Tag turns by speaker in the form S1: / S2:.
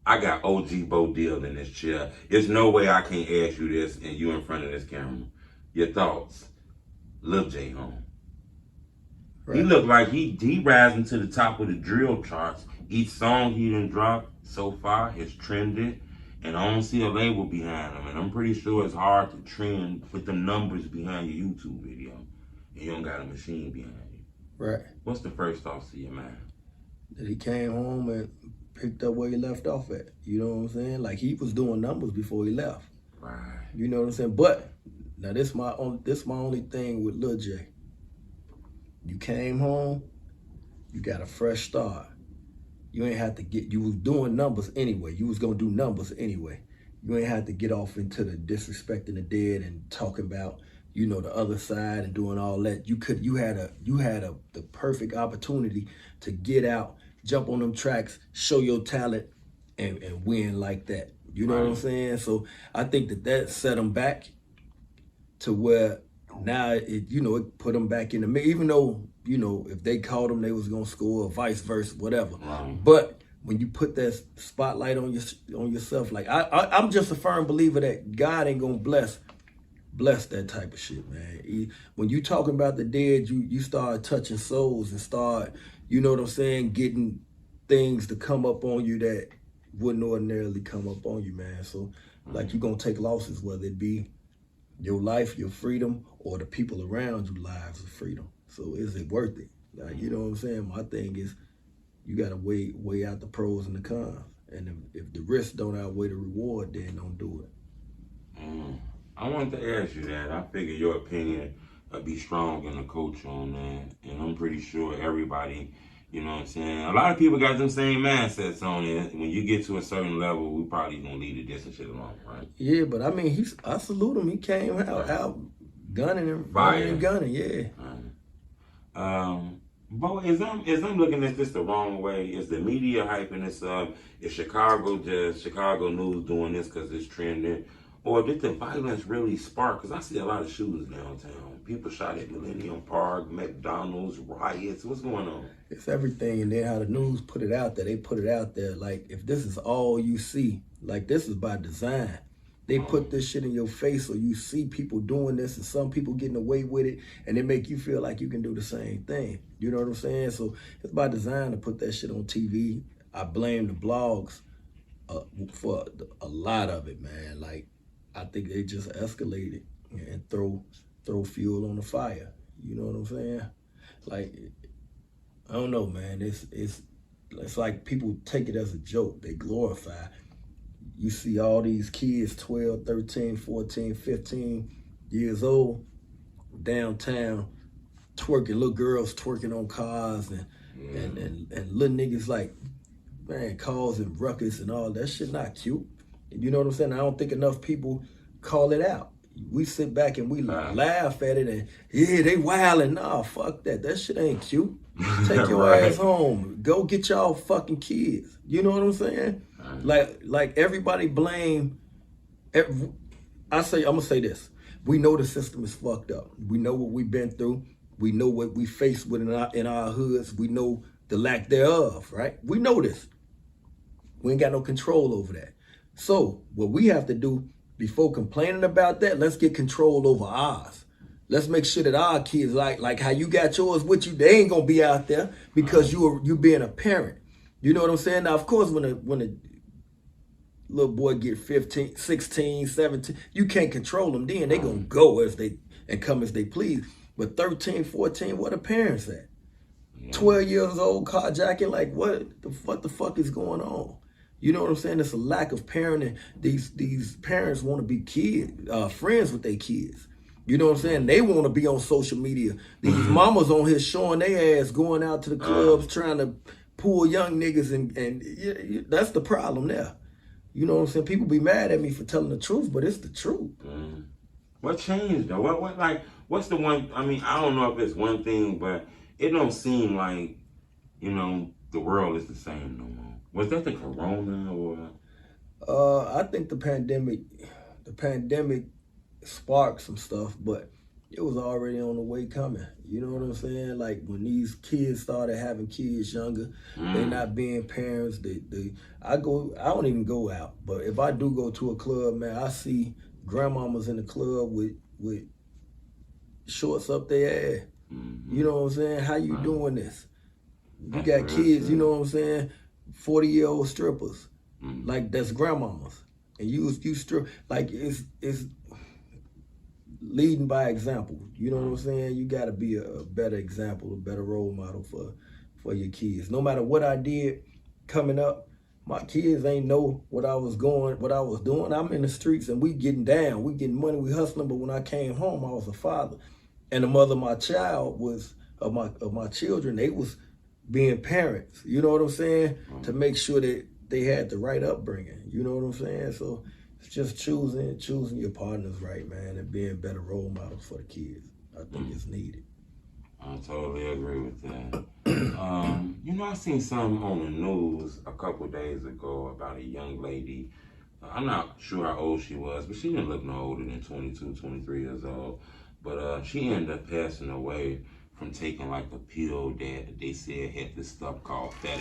S1: I got OG Bo Deal in this chair. There's no way I can't ask you this and you in front of this camera. Your thoughts. Lil J home. Right. He looked like he rising to the top of the drill charts. Each song he done dropped so far has trended. And I don't see a label behind him. And I'm pretty sure it's hard to trend with the numbers behind your YouTube video. And you don't got a machine behind you.
S2: Right.
S1: What's the first thoughts to your mind?
S2: That he came home and picked up where he left off at. You know what I'm saying? Like, he was doing numbers before he left.
S1: Right.
S2: You know what I'm saying? But now this my only thing with Lil J. You came home, you got a fresh start. You ain't have to you was doing numbers anyway. You was gonna do numbers anyway. You ain't had to get off into the disrespecting the dead and talking about, you know, the other side and doing all that. You had the perfect opportunity to get out, jump on them tracks, show your talent, and win like that. You know what I'm saying? So I think that set them back to where now it put them back in the mix. Even though, you know, if they called them, they was gonna score, or vice versa, whatever. But when you put that spotlight on yourself, like I'm just a firm believer that God ain't gonna bless that type of shit, man. When you talking about the dead, you start touching souls and start, you know what I'm saying, getting things to come up on you that wouldn't ordinarily come up on you, man. So like, you're gonna take losses, whether it be your life, your freedom, or the people around you lives of freedom. So is it worth it? Like, you know what I'm saying? My thing is, you gotta weigh out the pros and the cons. And if the risk don't outweigh the reward, then don't do it.
S1: I wanted to ask you that. I figure your opinion would be strong in the coach on that. And I'm pretty sure everybody, you know what I'm saying? A lot of people got them same mindsets on it. When you get to a certain level, we probably gonna leave this and shit alone, right?
S2: Yeah, but I mean, I salute him. He came out gunning and gunning, yeah.
S1: Bo, is I'm looking at this the wrong way? Is the media hyping this up? Is Chicago news doing this because it's trending? Or did the violence really spark? Because I see a lot of shootings downtown. People shot at Millennium Park, McDonald's, riots. What's going on?
S2: It's everything. And then how the news put it out there. They put it out there like, if this is all you see, like, this is by design. They put this shit in your face so you see people doing this and some people getting away with it, and they make you feel like you can do the same thing. You know what I'm saying? So it's by design to put that shit on TV. I blame the blogs for a lot of it, man. Like, I think they just escalated and throw fuel on the fire. You know what I'm saying? Like, I don't know, man. It's like people take it as a joke. They glorify. You see all these kids, 12, 13, 14, 15 years old, downtown, twerking, little girls twerking on cars and little niggas like, man, causing ruckus and all that shit not cute. You know what I'm saying? I don't think enough people call it out. We sit back and we laugh at it and, yeah, they wildin'. Nah, fuck that. That shit ain't cute. Take your ass home. Go get y'all fucking kids. You know what I'm saying? Like everybody blame. I'm gonna say this. We know the system is fucked up. We know what we've been through. We know what we faced with in our hoods. We know the lack thereof, right? We know this. We ain't got no control over that. So what we have to do before complaining about that, let's get control over ours. Let's make sure that our kids, like how you got yours with you, they ain't gonna be out there because you being a parent. You know what I'm saying? Now, of course, when a little boy get 15, 16, 17, you can't control them then. They gonna go and come as they please. But 13, 14, where the parents at? 12 years old, carjacking, like what the fuck is going on? You know what I'm saying? It's a lack of parenting. These parents want to be friends with their kids. You know what I'm saying? They want to be on social media. These mamas on here showing their ass, going out to the clubs, trying to pull young niggas, and that's the problem there. You know what I'm saying? People be mad at me for telling the truth, but it's the truth.
S1: What changed though? What's the one? I mean, I don't know if it's one thing, but it don't seem like, you know, the world is the same no more. Was that the corona or?
S2: I think the pandemic sparked some stuff, but it was already on the way coming. You know what I'm saying? Like when these kids started having kids younger, they not being parents. I don't even go out, but if I do go to a club, man, I see grandmamas in the club with shorts up their ass. You know what I'm saying? How you doing this? You got kids, you know what I'm saying? 40-year-old strippers, like that's grandmamas, and you strip like it's leading by example. You know what I'm saying? You got to be a better example, a better role model for your kids. No matter what I did coming up, my kids ain't know what I was doing. I'm in the streets and we getting down, we getting money, we hustling. But when I came home, I was a father, and the mother of my child was of my children. They was being parents. You know what I'm saying? To make sure that they had the right upbringing. You know what I'm saying? So it's just choosing your partners right, man, and being better role models for the kids. I think it's needed.
S1: I totally agree with that. You know, I seen something on the news a couple days ago about a young lady. I'm not sure how old she was, but she didn't look no older than 22, 23 years old. But she ended up passing away from taking like a pill that they said had this stuff called fentanyl.